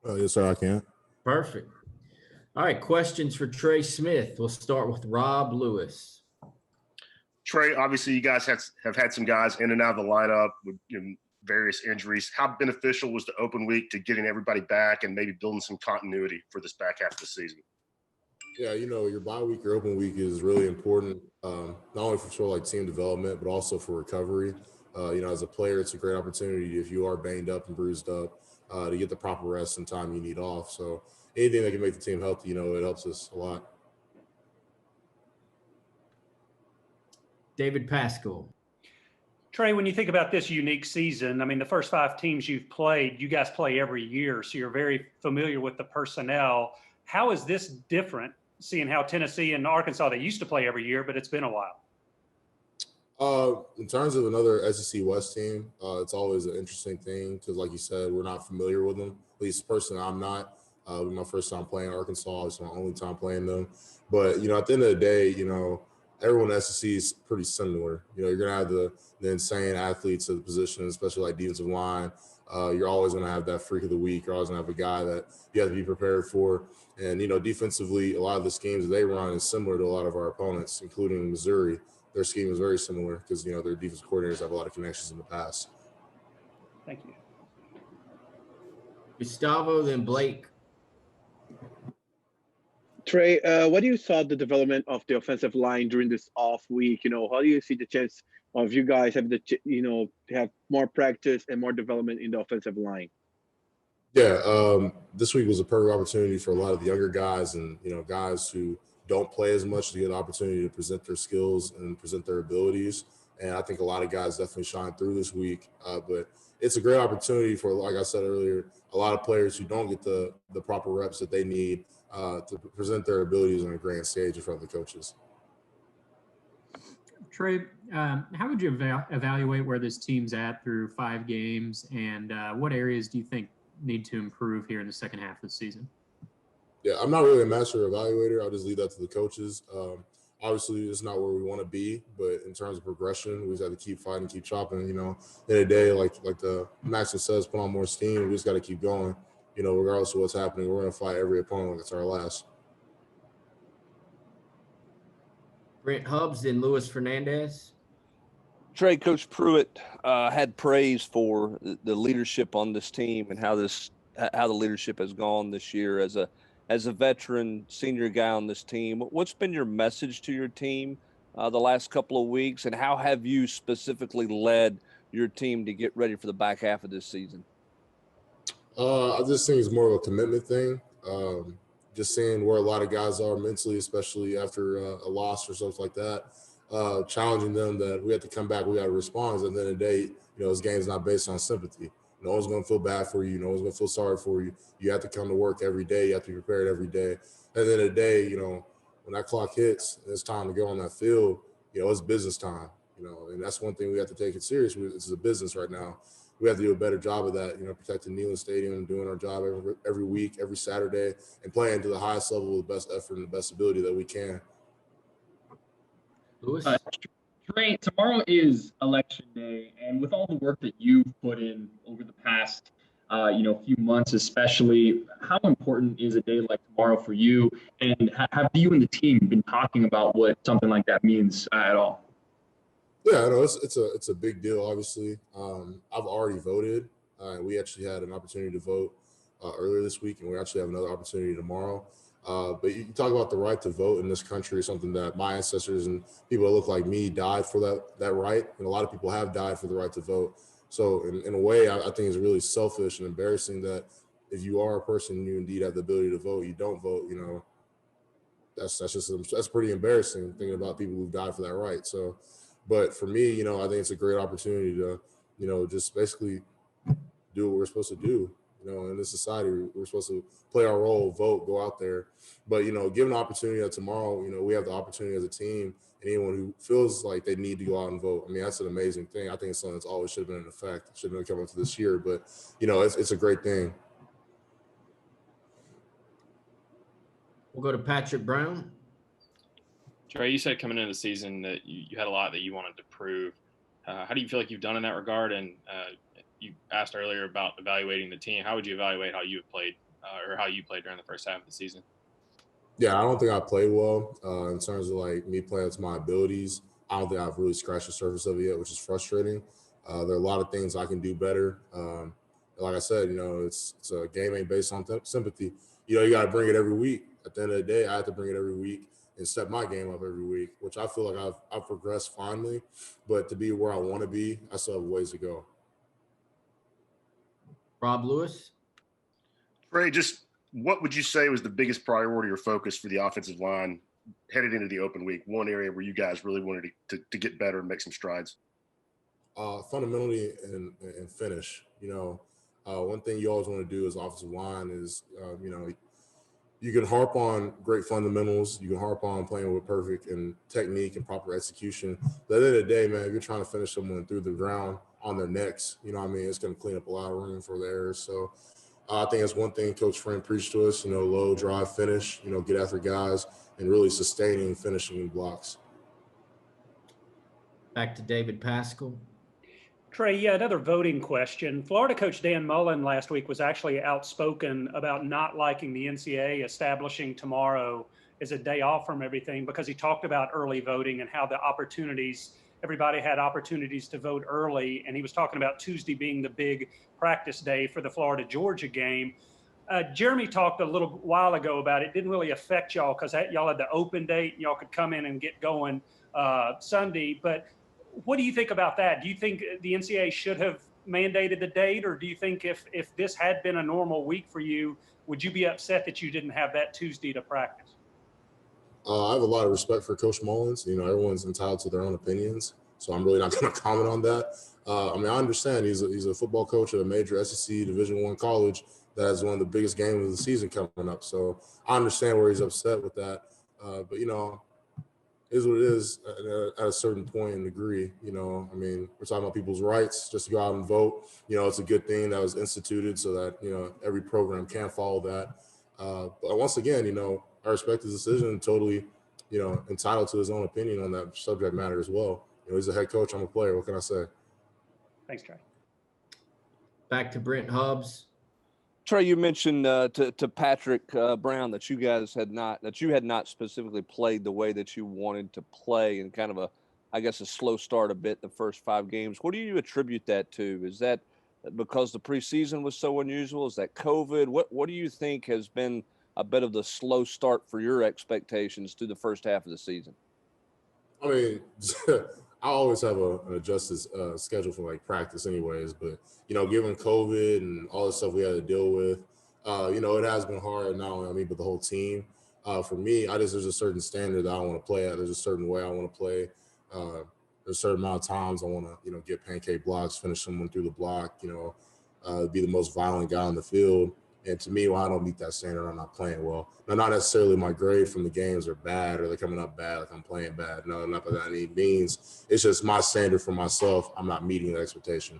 Yes, sir, I can. Perfect. All right, questions for Trey Smith. We'll start with Rob Lewis. Trey, obviously you guys have had some guys in and out of the lineup with various injuries. How beneficial was the open week to getting everybody back and maybe building some continuity for this back half of the season? Yeah, your bye week, your open week is really important, not only for sort of like team development, but also for recovery. As a player, it's a great opportunity if you are banged up and bruised up to get the proper rest and time you need off. So anything that can make the team healthy, it helps us a lot. David Pascal. Trey, when you think about this unique season, I mean, the first 5 teams you've played, you guys play every year, so you're very familiar with the personnel. How is this different, seeing how Tennessee and Arkansas, they used to play every year, but it's been a while? In terms of another SEC West team, it's always an interesting thing because, like you said, we're not familiar with them. At least personally, I'm not. It was my first time playing Arkansas. It's my only time playing them. But, at the end of the day, everyone in SEC is pretty similar. You're going to have the insane athletes at the position, especially like defensive line. You're always going to have that freak of the week. You're always going to have a guy that you have to be prepared for. And, defensively, a lot of the schemes that they run is similar to a lot of our opponents, including Missouri. Their scheme is very similar because, their defensive coordinators have a lot of connections in the past. Thank you. Gustavo, then Blake. Trey, what do you thought the development of the offensive line during this off week? How do you see the chance of you guys have have more practice and more development in the offensive line? Yeah, this week was a perfect opportunity for a lot of the younger guys and, guys who don't play as much to get an opportunity to present their skills and present their abilities. And I think a lot of guys definitely shine through this week. But it's a great opportunity for, like I said earlier, a lot of players who don't get the proper reps that they need to present their abilities on a grand stage in front of the coaches. Trey, how would you evaluate where this team's at through 5 games, and what areas do you think need to improve here in the second half of the season? Yeah, I'm not really a master evaluator. I'll just leave that to the coaches. Obviously, it's not where we want to be, but in terms of progression, we just have to keep fighting, keep chopping. In the day, like the Maxon says, put on more steam. We just got to keep going. Regardless of what's happening, we're going to fight every opponent like it's our last. Brent Hubbs, then Luis Fernandez. Trey, Coach Pruitt had praise for the leadership on this team and how the leadership has gone this year as a veteran senior guy on this team. What's been your message to your team the last couple of weeks, and how have you specifically led your team to get ready for the back half of this season? I just think it's more of a commitment thing. Just seeing where a lot of guys are mentally, especially after a loss or something like that. Challenging them that we have to come back, we got to respond. At the end of the day, this game's not based on sympathy. No one's going to feel bad for you. No one's going to feel sorry for you. You have to come to work every day. You have to be prepared every day. At the end of the day, when that clock hits and it's time to go on that field, it's business time. And that's one thing we have to take it serious. This is a business right now. We have to do a better job of that, protecting Neyland Stadium, doing our job every week, every Saturday, and playing to the highest level with the best effort and the best ability that we can. Luis? Trey, tomorrow is election day, and with all the work that you've put in over the past, few months, especially, how important is a day like tomorrow for you? And have you and the team been talking about what something like that means at all? Yeah, I know it's a big deal. Obviously, I've already voted. We actually had an opportunity to vote earlier this week, and we actually have another opportunity tomorrow. But you talk about the right to vote in this country, something that my ancestors and people that look like me died for that right. And a lot of people have died for the right to vote. So in a way, I think it's really selfish and embarrassing that if you are a person and you indeed have the ability to vote, you don't vote, that's pretty embarrassing thinking about people who've died for that right. So, but for me, I think it's a great opportunity to, just basically do what we're supposed to do. In this society, we're supposed to play our role, vote, go out there. But, given the opportunity that tomorrow, we have the opportunity as a team, and anyone who feels like they need to go out and vote. I mean, that's an amazing thing. I think it's something that's always should have been in effect. It should have been coming to this year, but, it's a great thing. We'll go to Patrick Brown. Trey, you said coming into the season that you had a lot that you wanted to prove. How do you feel like you've done in that regard? And you asked earlier about evaluating the team. How would you evaluate how you have played or how you played during the first half of the season? Yeah, I don't think I played well in terms of like me playing to my abilities. I don't think I've really scratched the surface of it yet, which is frustrating. There are a lot of things I can do better. Like I said, it's a game ain't based on sympathy. You got to bring it every week. At the end of the day, I have to bring it every week and step my game up every week, which I feel like I've progressed finally. But to be where I want to be, I still have ways to go. Rob Lewis. Trey, just what would you say was the biggest priority or focus for the offensive line headed into the open week? One area where you guys really wanted to get better and make some strides? Fundamentally and finish. One thing you always want to do as offensive line is, you can harp on great fundamentals. You can harp on playing with perfect and technique and proper execution. But at the end of the day, man, if you're trying to finish someone through the ground on their necks, it's going to clean up a lot of room for the errors. So I think that's one thing Coach Friend preached to us, low, drive, finish, get after guys and really sustaining finishing blocks. Back to David Pascal. Trey, yeah, another voting question. Florida coach Dan Mullen last week was actually outspoken about not liking the NCAA establishing tomorrow as a day off from everything because he talked about early voting and how everybody had opportunities to vote early. And he was talking about Tuesday being the big practice day for the Florida-Georgia game. Jeremy talked a little while ago about it didn't really affect y'all because y'all had the open date and y'all could come in and get going Sunday. But what do you think about that? Do you think the NCAA should have mandated the date, or do you think if this had been a normal week for you, would you be upset that you didn't have that Tuesday to practice? I have a lot of respect for Coach Mullins. Everyone's entitled to their own opinions, so I'm really not going to comment on that. I understand he's a football coach at a major SEC Division I college that has one of the biggest games of the season coming up. So I understand where he's upset with that. But is what it is at a certain point and degree. We're talking about people's rights just to go out and vote. It's a good thing that was instituted so that, every program can follow that. But once again, I respect his decision, totally, entitled to his own opinion on that subject matter as well. He's a head coach. I'm a player. What can I say? Thanks, Trey. Back to Brent Hubbs. Trey, you mentioned to Patrick Brown that you had not specifically played the way that you wanted to play, and kind of a slow start a bit the first 5 games. What do you attribute that to? Is that because the preseason was so unusual? Is that COVID? What do you think has been a bit of the slow start for your expectations to the first half of the season? I always have an adjusted schedule for like practice anyways, but given COVID and all the stuff we had to deal with, it has been hard, not only on me but the whole team. For me, there's a certain standard that I want to play at. There's a certain way I want to play. There's a certain amount of times I want to get pancake blocks, finish someone through the block, be the most violent guy on the field. And to me, when I don't meet that standard, I'm not playing well. Now, not necessarily my grade from the games are bad or they're coming up bad, like I'm playing bad. No, not by any means. It's just my standard for myself. I'm not meeting the expectation.